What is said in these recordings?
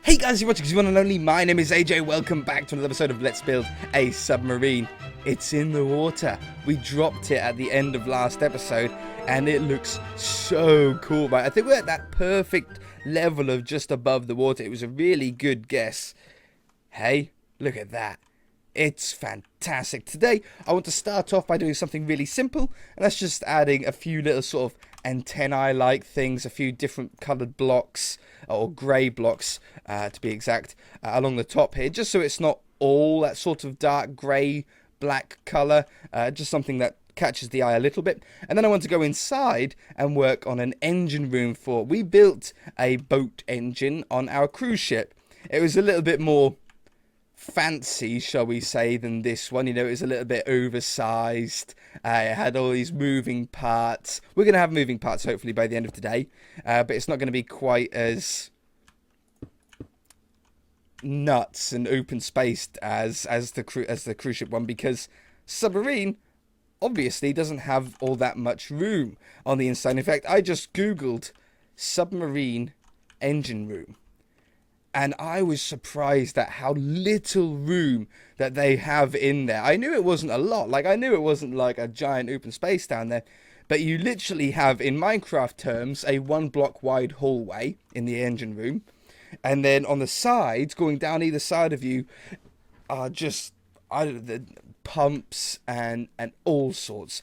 Hey guys, you're watching one and only. My name is AJ. Welcome back to another episode of Let's Build a Submarine. It's in the water. We dropped it at the end of last episode and it looks so cool, right? I think we're at that perfect level of just above the water. It was a really good guess. Hey, look at that. It's fantastic. Today, I want to start off by doing something really simple, and that's just adding a few little sort of antennae-like things, a few different coloured blocks, or grey blocks, to be exact, along the top here, just so it's not all that sort of dark grey, black colour, just something that catches the eye a little bit. And then I want to go inside and work on an engine room for. We built a boat engine on our cruise ship. It was a little bit more fancy, shall we say, than this one. You know, it was a little bit oversized. It had all these moving parts. We're going to have moving parts hopefully by the end of today, but it's not going to be quite as nuts and open spaced as the cruise ship one, because Submarine obviously doesn't have all that much room on the inside. In fact, I just googled submarine engine room, and I was surprised at how little room that they have in there. I knew it wasn't a lot. Like, I knew it wasn't like a giant open space down there. But you literally have, in Minecraft terms, a 1 block wide hallway in the engine room. And then on the sides, going down either side of you, are just, I don't know, the pumps and all sorts.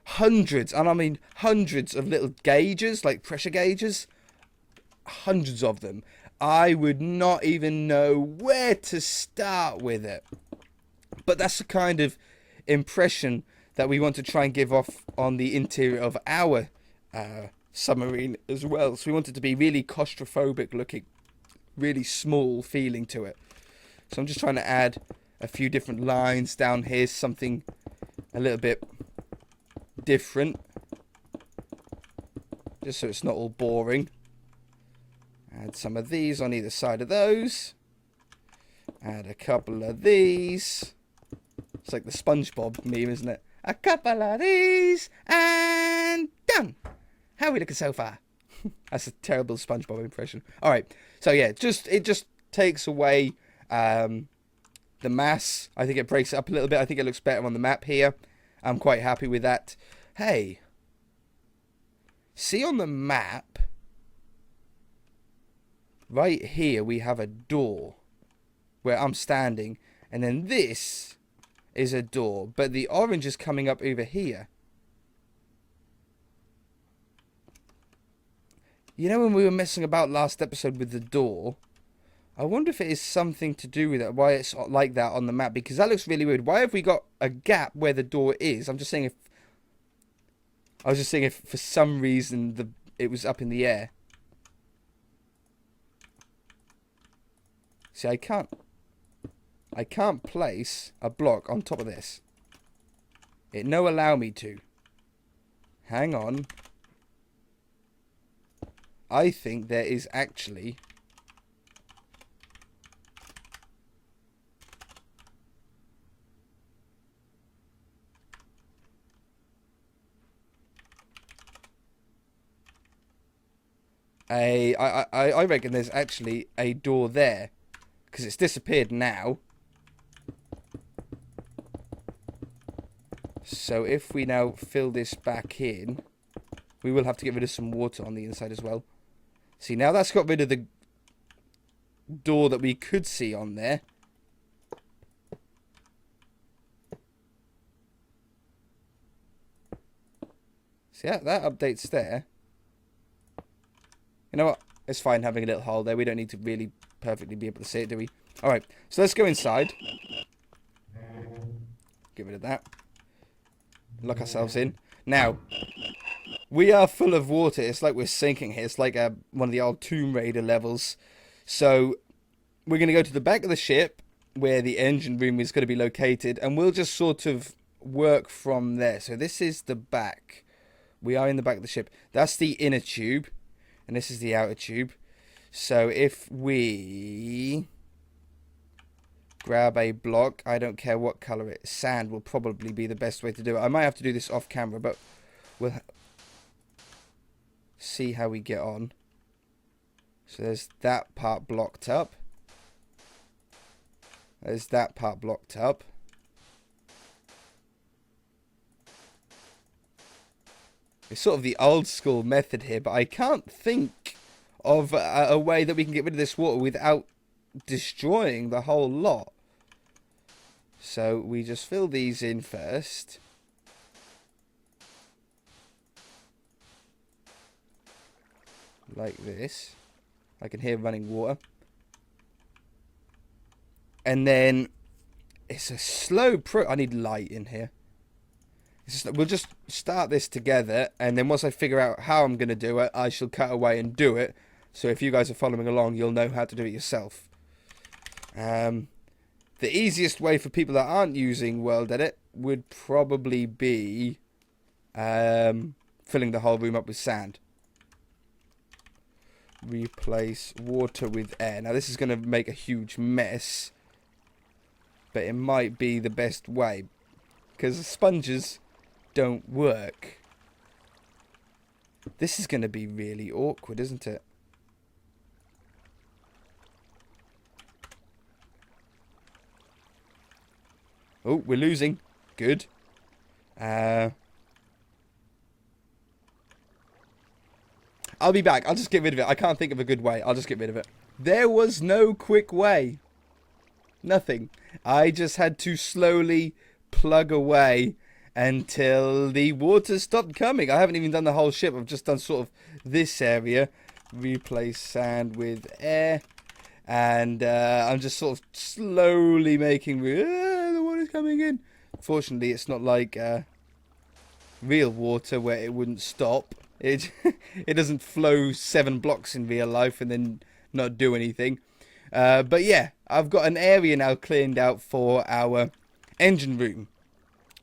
Hundreds, and I mean hundreds of little gauges, like pressure gauges. Hundreds of them. I would not even know where to start with it. But that's the kind of impression that we want to try and give off on the interior of our submarine as well. So we want it to be really claustrophobic looking, really small feeling to it. So I'm just trying to add a few different lines down here, something a little bit different, just so it's not all boring. Add some of these on either side of those. Add a couple of these. It's like the SpongeBob meme, isn't it? A couple of these and done. How are we looking so far? That's a terrible SpongeBob impression. All right. So yeah, it just takes away the mass. I think it breaks it up a little bit. I think it looks better on the map here. I'm quite happy with that. Hey, see on the map, right here we have a door where I'm standing, and then this is a door, but the orange is coming up over here. You know, when we were messing about last episode with the door, I wonder if it is something to do with it, why it's like that on the map, because that looks really weird. Why have we got a gap where the door is? I was just saying if for some reason it was up in the air. See, I can't place a block on top of this. It no allow me to. Hang on. I think there is actually I reckon there's actually a door there, because it's disappeared now. So if we now fill this back in, we will have to get rid of some water on the inside as well. See, now that's got rid of the door that we could see on there. See, that updates there. You know what? It's fine having a little hole there. We don't need to really perfectly be able to see it, do we? Alright, so let's go inside. Get rid of that. Lock ourselves in. Now, we are full of water. It's like we're sinking here. It's like one of the old Tomb Raider levels. So, we're going to go to the back of the ship, where the engine room is going to be located, and we'll just sort of work from there. So, this is the back. We are in the back of the ship. That's the inner tube, and this is the outer tube. So if we grab a block, I don't care what color it is, sand will probably be the best way to do it. I might have to do this off camera, but we'll see how we get on. So there's that part blocked up. There's that part blocked up. It's sort of the old school method here, but I can't think of a way that we can get rid of this water without destroying the whole lot. So we just fill these in first. Like this. I can hear running water. And then it's a slow I need light in here. We'll just start this together, and then once I figure out how I'm going to do it, I shall cut away and do it. So if you guys are following along, you'll know how to do it yourself. The easiest way for people that aren't using World Edit would probably be filling the whole room up with sand. Replace water with air. Now this is going to make a huge mess, but it might be the best way, because the sponges don't work. This is going to be really awkward, isn't it? Oh, we're losing. Good. I'll be back. I'll just get rid of it. I can't think of a good way. I'll just get rid of it. There was no quick way. Nothing. I just had to slowly plug away until the water stopped coming. I haven't even done the whole ship. I've just done sort of this area. Replace sand with air. And I'm just sort of slowly making... the water's coming in. Fortunately, it's not like real water where it wouldn't stop. It doesn't flow 7 blocks in real life and then not do anything. But yeah, I've got an area now cleaned out for our engine room.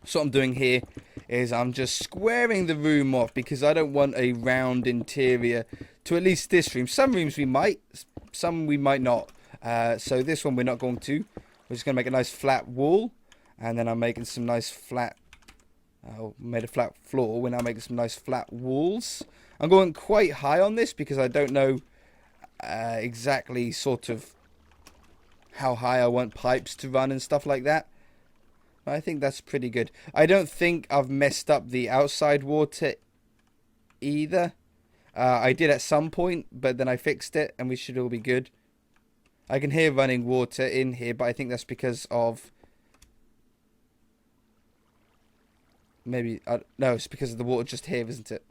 So what I'm doing here is I'm just squaring the room off because I don't want a round interior to at least this room. Some rooms we might, some we might not. So this one we're not going to. We're just going to make a nice flat wall. And then I'm making some nice flat... made a flat floor. We're now making some nice flat walls. I'm going quite high on this because I don't know exactly sort of how high I want pipes to run and stuff like that. I think that's pretty good. I don't think I've messed up the outside water either. I did at some point, but then I fixed it and we should all be good. I can hear running water in here, but I think that's because of... Maybe... no, it's because of the water just here, isn't it?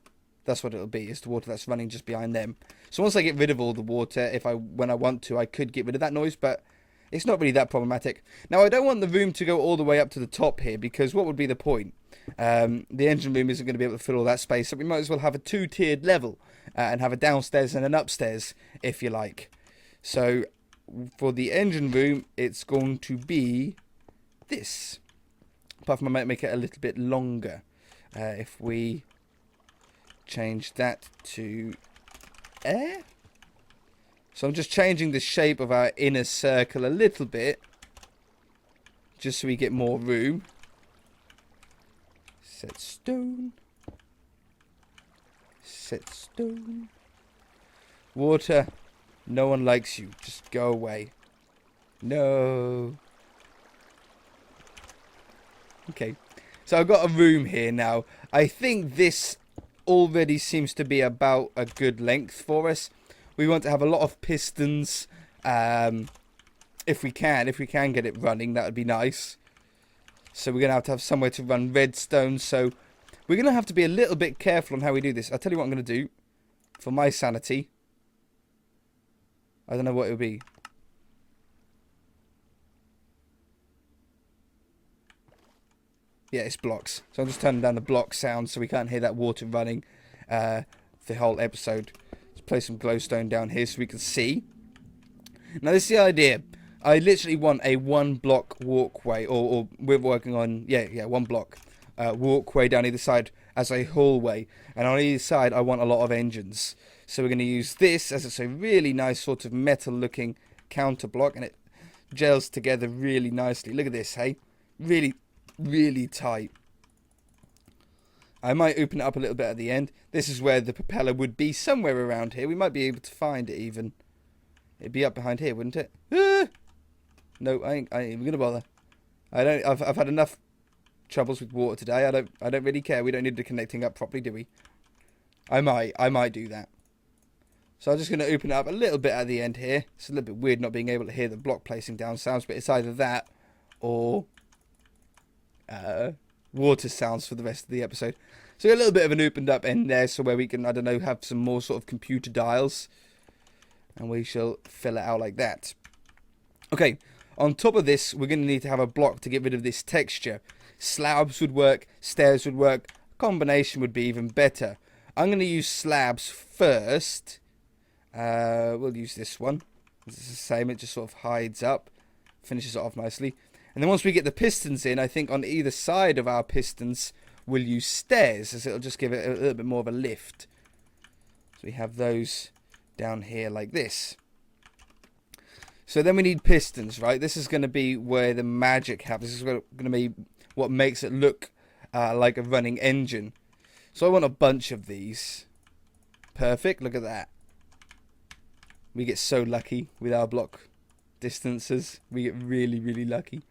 That's what it'll be. It's the water that's running just behind them. So once I get rid of all the water, when I want to, I could get rid of that noise, but... It's not really that problematic. Now, I don't want the room to go all the way up to the top here, because what would be the point? The engine room isn't going to be able to fill all that space, so we might as well have a 2-tiered level, and have a downstairs and an upstairs, if you like. So, for the engine room, it's going to be this. Apart from I might make it a little bit longer. If we change that to air... So I'm just changing the shape of our inner circle a little bit. Just so we get more room. Set stone. Set stone. Water. No one likes you. Just go away. No. Okay. So I've got a room here now. I think this already seems to be about a good length for us. We want to have a lot of pistons, if we can get it running, that would be nice. So we're going to have somewhere to run redstone, so we're going to have to be a little bit careful on how we do this. I'll tell you what I'm going to do, for my sanity. I don't know what it will be. Yeah, it's blocks. So I'm just turning down the block sound so we can't hear that water running the whole episode. Place some glowstone down here so we can see. Now this is the idea. I literally want a 1-block walkway, or we're working on 1 block walkway down either side as a hallway, and on either side I want a lot of engines. So we're going to use this as it's a really nice sort of metal looking counter block, and it gels together really nicely. Look at this, hey, really tight. I might open it up a little bit at the end. This is where the propeller would be, somewhere around here. We might be able to find it even. It'd be up behind here, wouldn't it? Ah! No, I ain't even gonna bother. I've had enough troubles with water today. I don't really care. We don't need the connecting up properly, do we? I might do that. So I'm just going to open it up a little bit at the end here. It's a little bit weird not being able to hear the block placing down sounds, but it's either that or water sounds for the rest of the episode. So a little bit of an opened up end there, so where we can, I don't know, have some more sort of computer dials. And we shall fill it out like that. Okay, on top of this, we're going to need to have a block to get rid of this texture. Slabs would work, stairs would work, combination would be even better. I'm going to use slabs first. We'll use this one. It's the same, it just sort of hides up, finishes it off nicely. And then once we get the pistons in, I think on either side of our pistons, we'll use stairs, as it'll just give it a little bit more of a lift. So we have those down here like this. So then we need pistons, right? This is going to be where the magic happens. This is going to be what makes it look like a running engine. So I want a bunch of these. Perfect, look at that. We get so lucky with our block distances. We get really, really lucky.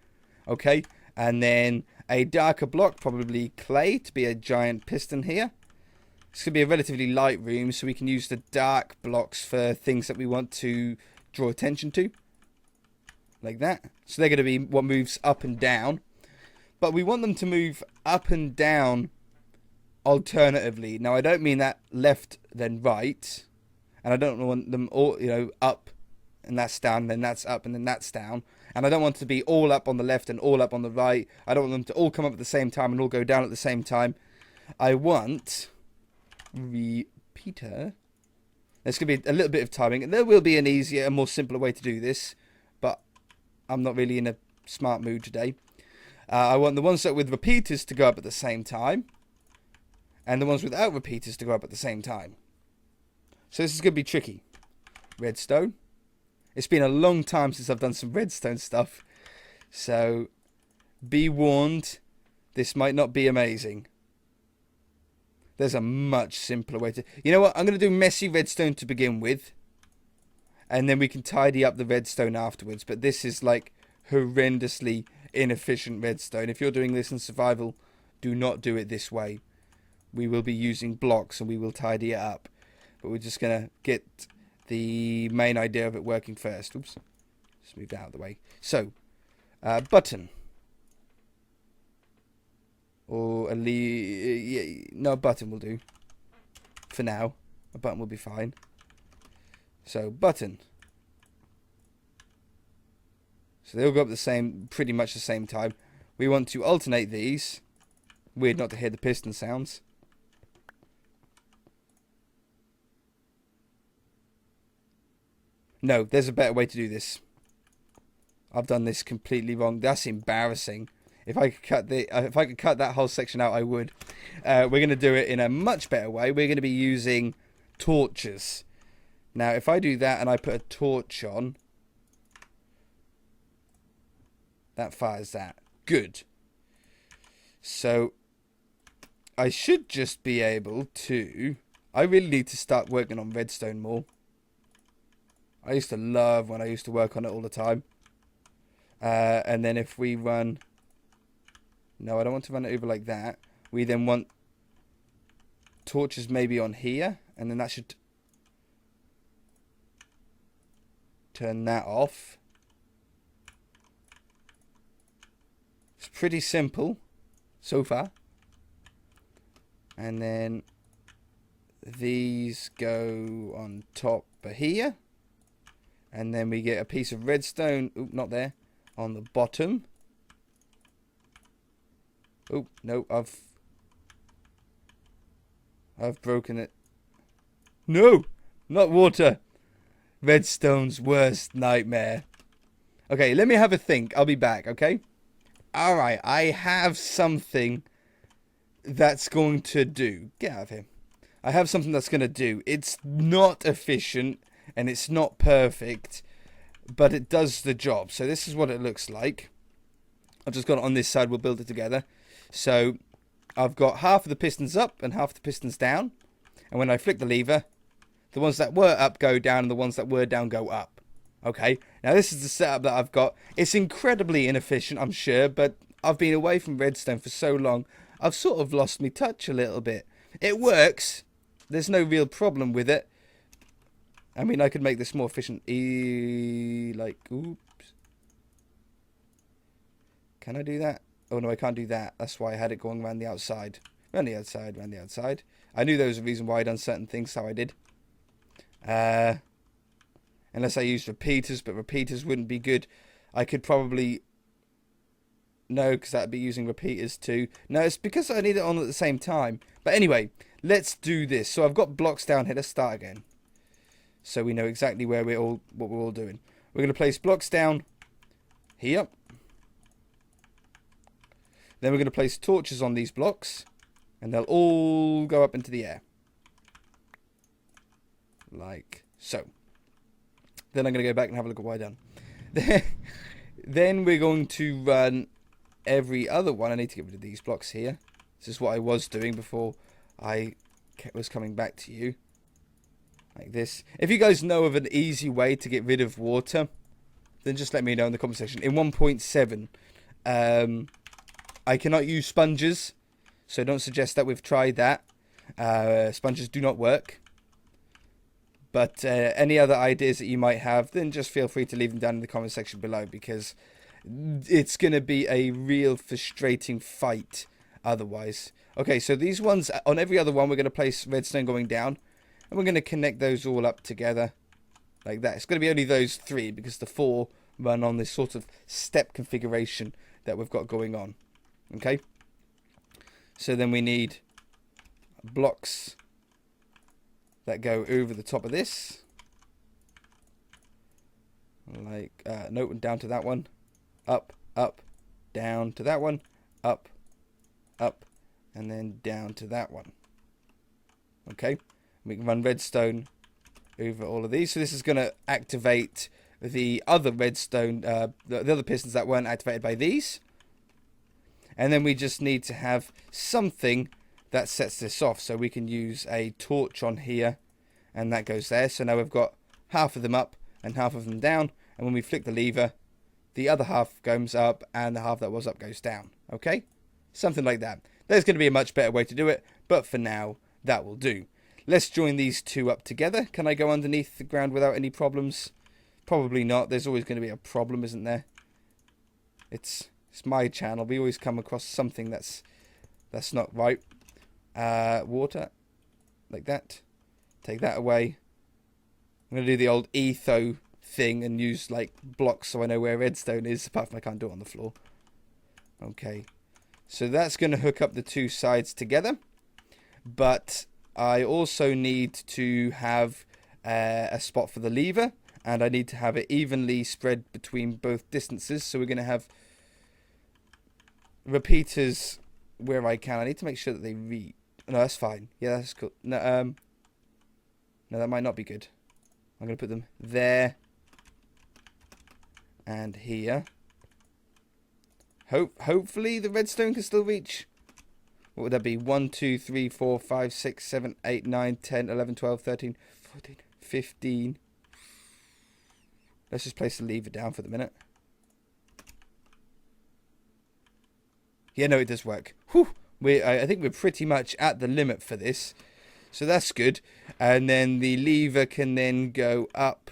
Okay, and then a darker block, probably clay, to be a giant piston here. It's going to be a relatively light room, so we can use the dark blocks for things that we want to draw attention to. Like that. So they're going to be what moves up and down. But we want them to move up and down alternatively. Now, I don't mean that left, then right. And I don't want them all, up, and that's down, then that's up, and then that's down. And I don't want it to be all up on the left and all up on the right. I don't want them to all come up at the same time and all go down at the same time. I want repeater. There's going to be a little bit of timing. And there will be an easier and more simpler way to do this. But I'm not really in a smart mood today. I want the ones that with repeaters to go up at the same time. And the ones without repeaters to go up at the same time. So this is going to be tricky. Redstone. It's been a long time since I've done some redstone stuff. So be warned, this might not be amazing. There's a much simpler way to... You know what? I'm going to do messy redstone to begin with. And then we can tidy up the redstone afterwards. But this is like horrendously inefficient redstone. If you're doing this in survival, do not do it this way. We will be using blocks and we will tidy it up. But we're just going to get the main idea of it working first. Oops. Just move that out of the way. So, button. Or a no, button will do. For now. A button will be fine. So, button. So they'll go up the same, pretty much the same time. We want to alternate these. Weird not to hear the piston sounds. No, there's a better way to do this. I've done this completely wrong. That's embarrassing. If I could cut that whole section out, I would. We're going to do it in a much better way. We're going to be using torches. Now, if I do that and I put a torch on, that fires that. Good. So, I should just be able to... I really need to start working on redstone more. I used to love when I used to work on it all the time. And then if we run... No, I don't want to run it over like that. We then want torches maybe on here. And then that should turn that off. It's pretty simple so far. And then these go on top of here. And then we get a piece of redstone. Oop, not there. On the bottom. Oh, no, I've broken it. No, not water. Redstone's worst nightmare. Okay, let me have a think. I'll be back, okay? Alright, I have something that's going to do. Get out of here. I have something that's going to do. It's not efficient. And it's not perfect, but it does the job. So this is what it looks like. I've just got it on this side. We'll build it together. So I've got half of the pistons up and half of the pistons down. And when I flick the lever, the ones that were up go down and the ones that were down go up. Okay, now this is the setup that I've got. It's incredibly inefficient, I'm sure, but I've been away from redstone for so long, I've sort of lost my touch a little bit. It works. There's no real problem with it. I mean, I could make this more efficient. Like, oops. Can I do that? Oh, no, I can't do that. That's why I had it going around the outside. Around the outside, around the outside. I knew there was a reason why I done certain things how I did. Unless I used repeaters, but repeaters wouldn't be good. I could probably... No, because that'd be using repeaters too. No, it's because I need it on at the same time. But anyway, let's do this. So I've got blocks down here. Let's start again. So we know exactly where what we're all doing. We're going to place blocks down here. Then we're going to place torches on these blocks. And they'll all go up into the air. Like so. Then I'm going to go back and have a look at what I've done. Then we're going to run every other one. I need to get rid of these blocks here. This is what I was doing before I was coming back to you. Like this. If you guys know of an easy way to get rid of water, then just let me know in the comment section. In 1.7, I cannot use sponges, so don't suggest that. We've tried that. Sponges do not work. But any other ideas that you might have, then just feel free to leave them down in the comment section below, because it's going to be a real frustrating fight otherwise. Okay, so these ones, on every other one, we're going to place redstone going down. And we're going to connect those all up together like that. It's going to be only those three, because the four run on this sort of step configuration that we've got going on. Okay? So then we need blocks that go over the top of this. Like, no, down to that one. Up, up, down to that one. Up, up, and then down to that one. Okay? We can run redstone over all of these. So this is going to activate the other redstone, the other pistons that weren't activated by these. And then we just need to have something that sets this off. So we can use a torch on here, and that goes there. So now we've got half of them up and half of them down. And when we flick the lever, the other half goes up and the half that was up goes down. Okay? Something like that. There's going to be a much better way to do it, but for now, that will do. Let's join these two up together. Can I go underneath the ground without any problems? Probably not. There's always going to be a problem, isn't there? It's my channel. We always come across something that's not right. Water. Like that. Take that away. I'm going to do the old etho thing and use like blocks so I know where redstone is, apart from I can't do it on the floor. Okay. So that's going to hook up the two sides together. But I also need to have a spot for the lever, and I need to have it evenly spread between both distances. So we're going to have repeaters where I can. I need to make sure that they read. No, that's fine. Yeah, that's cool. No, no, that might not be good. I'm going to put them there and here. Hopefully the redstone can still reach. What would that be? 1, 2, 3, 4, 5, 6, 7, 8, 9, 10, 11, 12, 13, 14, 15. Let's just place the lever down for the minute. Yeah, no, it does work. Whew. I think we're pretty much at the limit for this. So that's good. And then the lever can then go up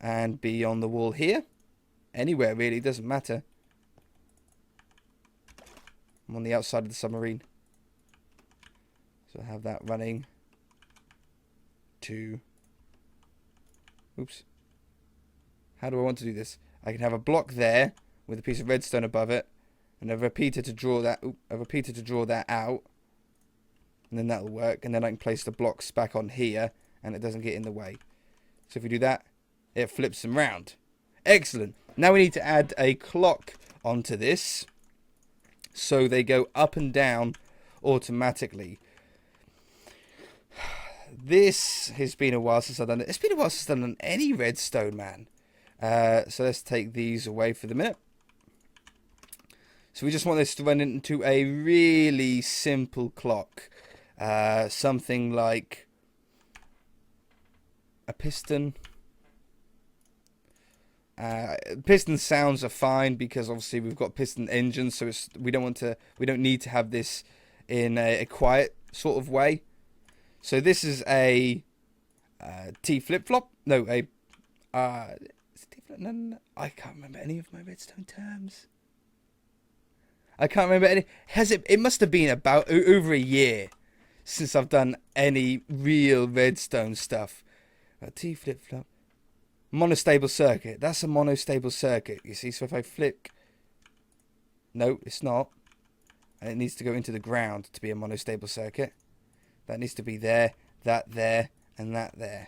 and be on the wall here. Anywhere, really. Doesn't matter. I'm on the outside of the submarine. So I have that running to... Oops. How do I want to do this? I can have a block there with a piece of redstone above it, and a repeater to draw that. A repeater to draw that out, and then that'll work. And then I can place the blocks back on here, and it doesn't get in the way. So if we do that, it flips them round. Excellent. Now we need to add a clock onto this, so they go up and down automatically. This has been a while since I've done it. It's been a while since I've done any redstone, man. So let's take these away for the minute. So we just want this to run into a really simple clock. Something like a piston. Piston sounds are fine because obviously we've got piston engines, so we don't need to have this in a quiet sort of way. So this is a T flip flop. No, a no, I can't remember any of my redstone terms. I can't remember any. It must have been about over a year since I've done any real redstone stuff. A T flip flop. Monostable circuit. That's a monostable circuit. You see, so if I flick, no, it's not. And it needs to go into the ground to be a monostable circuit. That needs to be there, that there, and that there.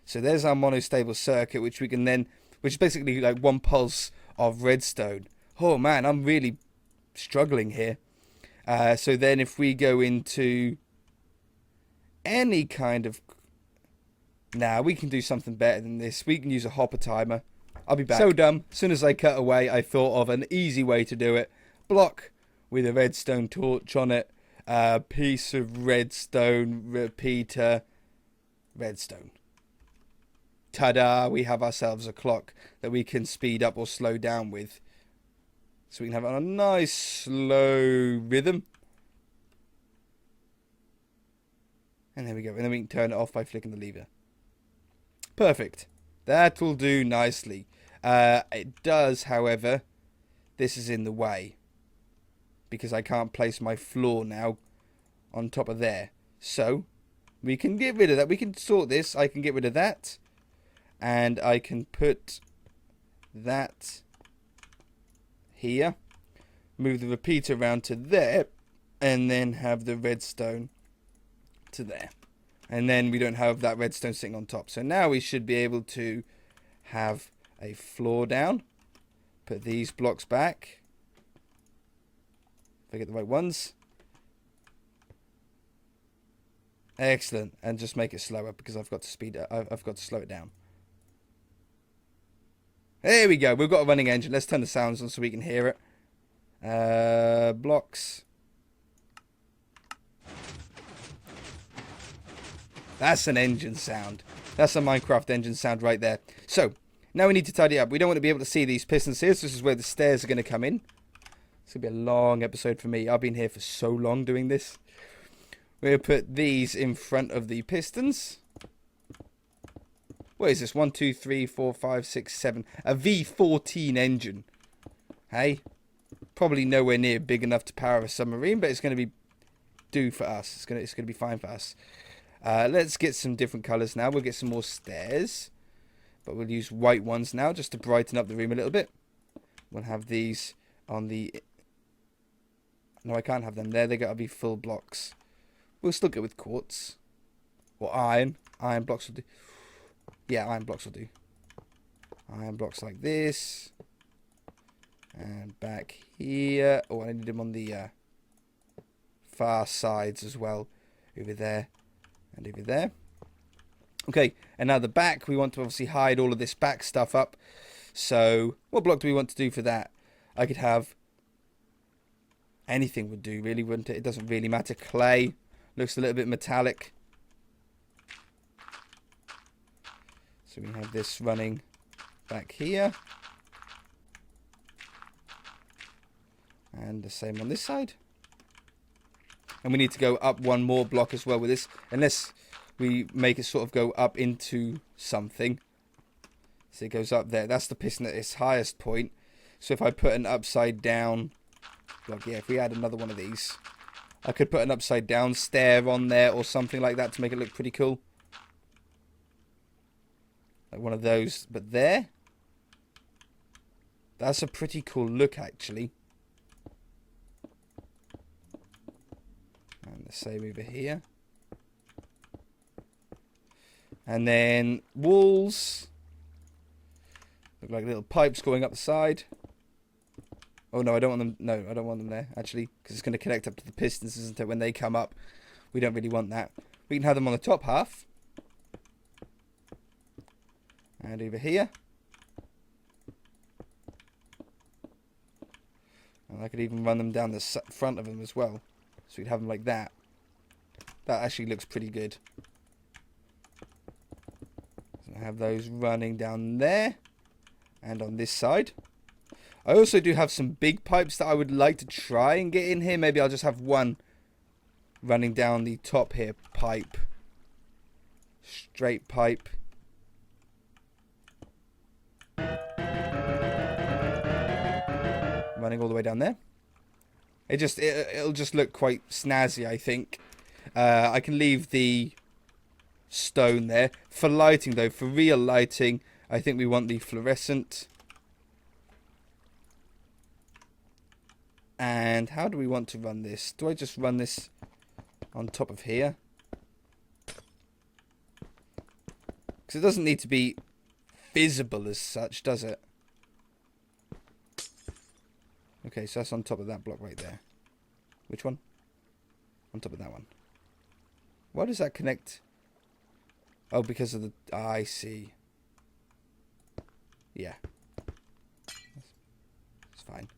So there's our monostable circuit, which is basically like one pulse of redstone. Oh man, I'm really struggling here. So then if we go into any kind of... Nah, we can do something better than this. We can use a hopper timer. I'll be back. So dumb. As soon as I cut away, I thought of an easy way to do it. Block with a redstone torch on it. Piece of redstone, repeater, redstone. Ta-da! We have ourselves a clock that we can speed up or slow down with. So we can have a nice slow rhythm. And there we go. And then we can turn it off by flicking the lever. Perfect. That will do nicely. It does, however, this is in the way. Because I can't place my floor now on top of there. So, we can get rid of that. We can sort this. I can get rid of that. And I can put that here. Move the repeater around to there. And then have the redstone to there. And then we don't have that redstone sitting on top. So now we should be able to have a floor down. Put these blocks back. If I get the right ones. Excellent. And just make it slower because I've got to speed it. I've got to slow it down. There we go. We've got a running engine. Let's turn the sounds on so we can hear it. Blocks. That's an engine sound. That's a Minecraft engine sound right there. So, now we need to tidy up. We don't want to be able to see these pistons here. So this is where the stairs are going to come in. It's going to be a long episode for me. I've been here for so long doing this. We're going to put these in front of the pistons. What is this? 1, 2, 3, 4, 5, 6, 7. A V14 engine. Hey? Probably nowhere near big enough to power a submarine, but it's going to be do for us. It's going to be fine for us. Let's get some different colours now. We'll get some more stairs. But we'll use white ones now just to brighten up the room a little bit. We'll have these on the... No, I can't have them there. They've got to be full blocks. We'll still go with quartz. Or iron. Iron blocks will do. Yeah, iron blocks will do. Iron blocks like this. And back here. Oh, I need them on the far sides as well. Over there. And over there. Okay, and now the back, we want to obviously hide all of this back stuff up. So, what block do we want to do for that? I could have... Anything would do, really, wouldn't it? It doesn't really matter. Clay. Looks a little bit metallic. So we have this running back here. And the same on this side. And we need to go up one more block as well with this. Unless we make it sort of go up into something. So it goes up there. That's the piston at its highest point. So if I put an upside down... Like, yeah, if we add another one of these... I could put an upside down stair on there or something like that to make it look pretty cool. Like one of those. But there... That's a pretty cool look, actually. And the same over here. And then walls. Look like little pipes going up the side. Oh no, I don't want them. No, I don't want them there, actually. Because it's going to connect up to the pistons, isn't it? When they come up. We don't really want that. We can have them on the top half. And over here. And I could even run them down the front of them as well. So we'd have them like that. That actually looks pretty good. So I have those running down there. And on this side. I also do have some big pipes that I would like to try and get in here. Maybe I'll just have one running down the top here. Pipe. Straight pipe. Running all the way down there. It'll just look quite snazzy, I think. I can leave the stone there. For lighting though, for real lighting, I think we want the fluorescent. And how do we want to run this? Do I just run this on top of here? Because it doesn't need to be visible as such, does it? Okay, so that's on top of that block right there. Which one? On top of that one. Why does that connect? Oh, because of the... I see. Yeah. It's fine.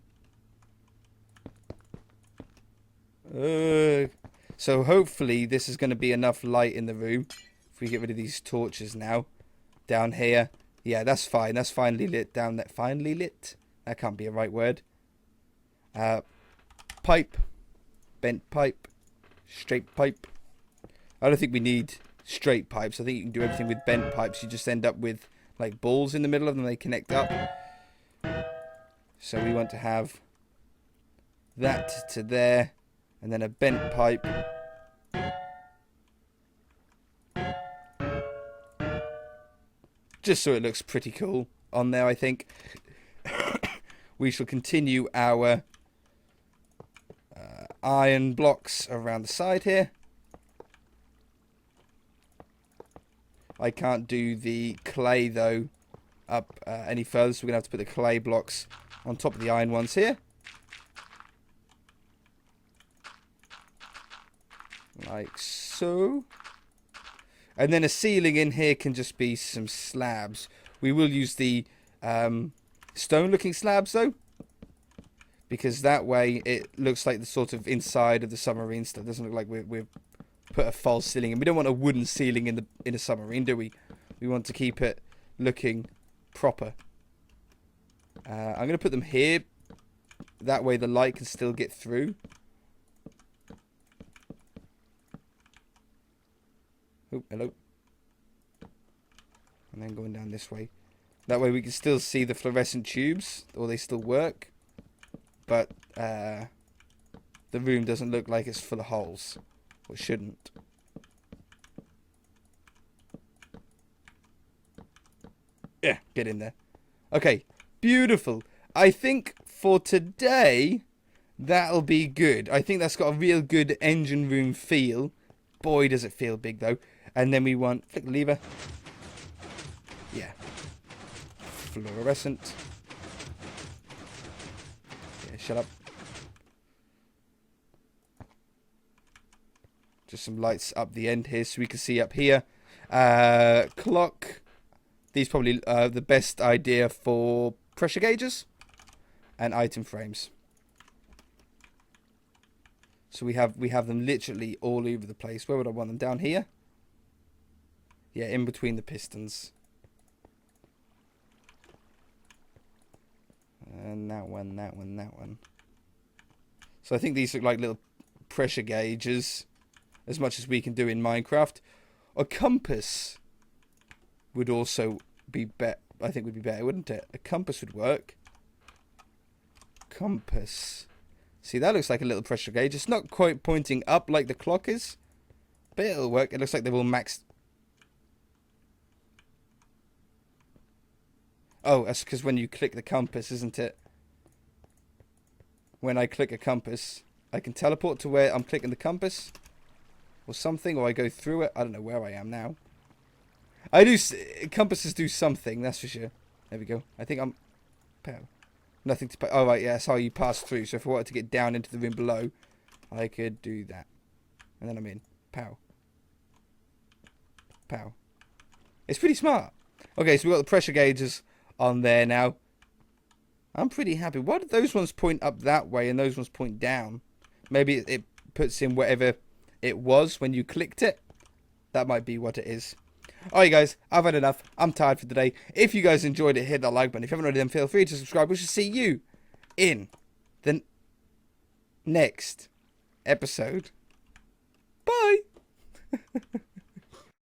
So hopefully this is going to be enough light in the room. If we get rid of these torches now. Down here. Yeah, that's fine. That's finely lit down there. Finely lit? That can't be a right word. Pipe. Bent pipe. Straight pipe. I don't think we need straight pipes. I think you can do everything with bent pipes. You just end up with like balls in the middle of them. They connect up. So we want to have that to there. And then a bent pipe. Just so it looks pretty cool on there, I think. We shall continue our iron blocks around the side here. I can't do the clay, though, up any further. So we're going to have to put the clay blocks on top of the iron ones here. Like so. And then a ceiling in here can just be some slabs. We will use the stone-looking slabs, though. Because that way it looks like the sort of inside of the submarine stuff. It doesn't look like we've put a false ceiling in. We don't want a wooden ceiling in a submarine, do we? We want to keep it looking proper. I'm going to put them here. That way the light can still get through. Oh, hello. And then going down this way. That way we can still see the fluorescent tubes. Or they still work. But the room doesn't look like it's full of holes. Or it shouldn't. Yeah, get in there. Okay, beautiful. I think for today, that'll be good. I think that's got a real good engine room feel. Boy, does it feel big, though. And then we want... Flick the lever. Yeah. Fluorescent. Yeah, shut up. Just some lights up the end here so we can see up here. Clock. These probably the best idea for pressure gauges. And item frames. So we have them literally all over the place. Where would I want them? Down here? Yeah, in between the pistons. And that one, that one, that one. So I think these look like little pressure gauges. As much as we can do in Minecraft. A compass would also be better. I think would be better, wouldn't it? A compass would work. Compass. See, that looks like a little pressure gauge. It's not quite pointing up like the clock is. But it'll work. It looks like they're all maxed. Oh, that's because when you click the compass, isn't it? When I click a compass, I can teleport to where I'm clicking the compass. Or something, or I go through it. I don't know where I am now. I do... Compasses do something, that's for sure. There we go. I think I'm... Nothing to... Oh, right, yeah, that's how you pass through. So if I wanted to get down into the room below, I could do that. And then I'm in. Pow. Pow. It's pretty smart. Okay, so we've got the pressure gauges on there now. I'm pretty happy. Why did those ones point up that way and those ones point down? Maybe it puts in whatever it was when you clicked it. That might be what it is. Alright guys, I've had enough. I'm tired for today. If you guys enjoyed it, hit that like button. If you haven't already, then feel free to subscribe. We shall see you in the next episode. Bye.